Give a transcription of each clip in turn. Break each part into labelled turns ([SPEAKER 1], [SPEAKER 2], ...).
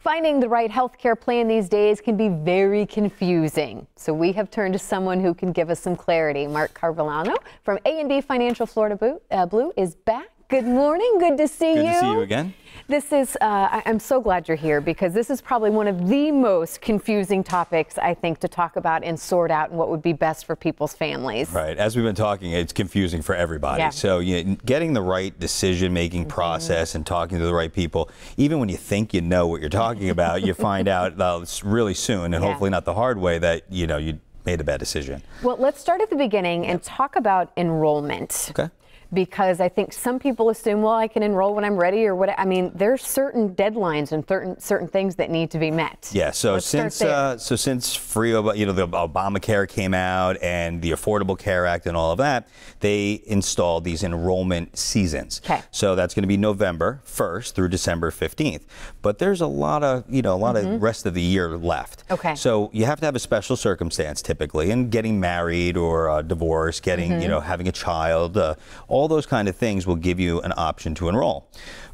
[SPEAKER 1] Finding the right healthcare plan these days can be very confusing. So we have turned to someone who can give us some clarity. Mark Carvellano from A&D Financial Florida Blue is back. Good morning. Good to see you.
[SPEAKER 2] Good to see you again.
[SPEAKER 1] This is, I'm so glad you're here because this is probably one of the most confusing topics, I think, to talk about and sort out and what would be best for people's families.
[SPEAKER 2] Right. As we've been talking, it's confusing for everybody. Yeah. So getting the right decision-making process and talking to the right people, even when you think you know what you're talking about, you find out really soon, and hopefully not the hard way, that you made a bad decision. Well,
[SPEAKER 1] let's start at the beginning and talk about enrollment.
[SPEAKER 2] Okay.
[SPEAKER 1] Because I think some people assume, well, I can enroll when I'm ready or what. I mean, there's certain deadlines and certain things that need to be met.
[SPEAKER 2] Yeah. So since the Obamacare came out and the Affordable Care Act and all of that, they installed these enrollment seasons.
[SPEAKER 1] Okay.
[SPEAKER 2] So that's going to be November 1st through December 15th. But there's a lot of of rest of the year left.
[SPEAKER 1] Okay.
[SPEAKER 2] So you have to have a special circumstance typically, and getting married or divorced, getting having a child, all those kind of things will give you an option to enroll.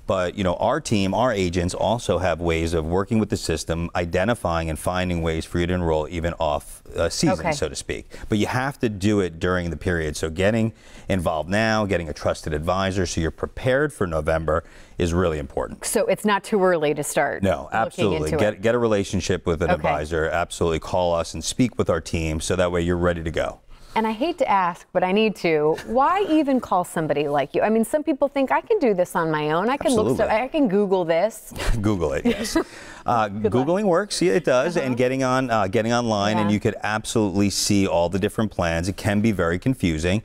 [SPEAKER 2] But our team, our agents also have ways of working with the system, identifying and finding ways for you to enroll even off season, so to speak. But you have to do it during the period. So getting involved now, getting a trusted advisor so you're prepared for November is really important.
[SPEAKER 1] So it's not too early to start.
[SPEAKER 2] No, absolutely. Get a relationship with an advisor. Absolutely. Call us and speak with our team so that way you're ready to go.
[SPEAKER 1] And I hate to ask, but I need to. Why even call somebody like you? I mean, some people think I can do this on my own. I can I can Google this.
[SPEAKER 2] Google it, yes. Googling works, yeah, it does, and getting online, and you could absolutely see all the different plans. It can be very confusing.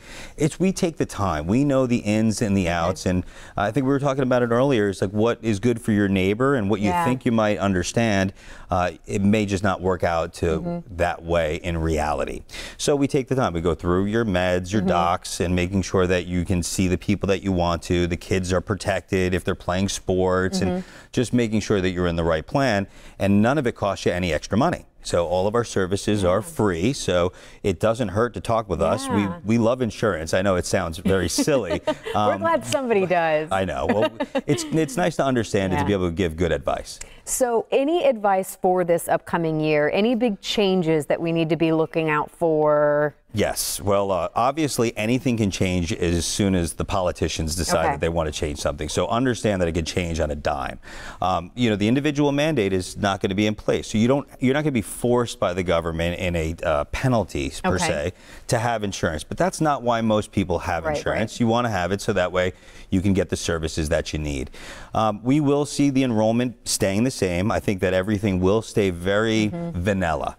[SPEAKER 2] We take the time. We know the ins and the outs, and I think we were talking about it earlier. It's like what is good for your neighbor and what you think you might understand. It may just not work out to that way in reality. So we take the time. We go through your meds, your docs, and making sure that you can see the people that you want to. The kids are protected if they're playing sports, and just making sure that you're in the right plan. And none of it costs you any extra money. So all of our services are free, so it doesn't hurt to talk with us. We love insurance. I know it sounds very silly.
[SPEAKER 1] We're glad somebody does.
[SPEAKER 2] I know. Well, it's nice to understand and to be able to give good advice.
[SPEAKER 1] So any advice for this upcoming year? Any big changes that we need to be looking out for?
[SPEAKER 2] Yes. Well, obviously anything can change as soon as the politicians decide that they want to change something. So understand that it could change on a dime. The individual mandate is not going to be in place. So you're not going to be forced by the government in a penalty per se to have insurance. But that's not why most people have insurance. You want to have it so that way you can get the services that you need. We will see the enrollment staying the same. I think that everything will stay very vanilla.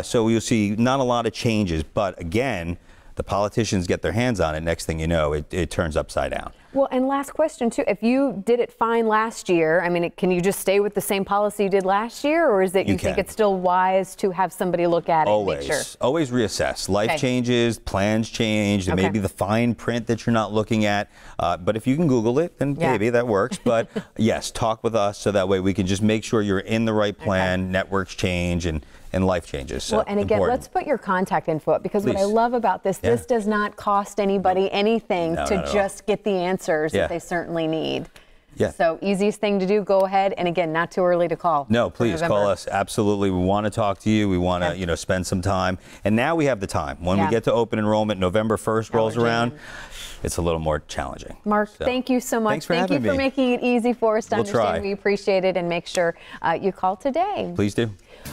[SPEAKER 2] So you'll see not a lot of changes, but again, the politicians get their hands on it. Next thing you know, it turns upside down.
[SPEAKER 1] Well, and last question, too. If you did it fine last year, I mean, can you just stay with the same policy you did last year? Or is it you think it's still wise to have somebody look at it and make sure?
[SPEAKER 2] Always reassess. Life changes, plans change, there may be the fine print that you're not looking at. But if you can Google it, then maybe that works. But yes, talk with us so that way we can just make sure you're in the right plan, networks change, and life changes. So
[SPEAKER 1] and again, let's put your contact info up, because what I love about this, this does not cost anybody anything to just get the answers that they certainly need. So easiest thing to do, go ahead, and again, not too early to call.
[SPEAKER 2] No, please call us. Absolutely. We want to talk to you. We want to spend some time. And now we have the time. When we get to open enrollment, November 1st rolls around, it's a little more challenging.
[SPEAKER 1] Mark, thank you so much.
[SPEAKER 2] Thanks for having me.
[SPEAKER 1] Thank you for making it easy for us to understand. We appreciate it, and make sure you call today.
[SPEAKER 2] Please do.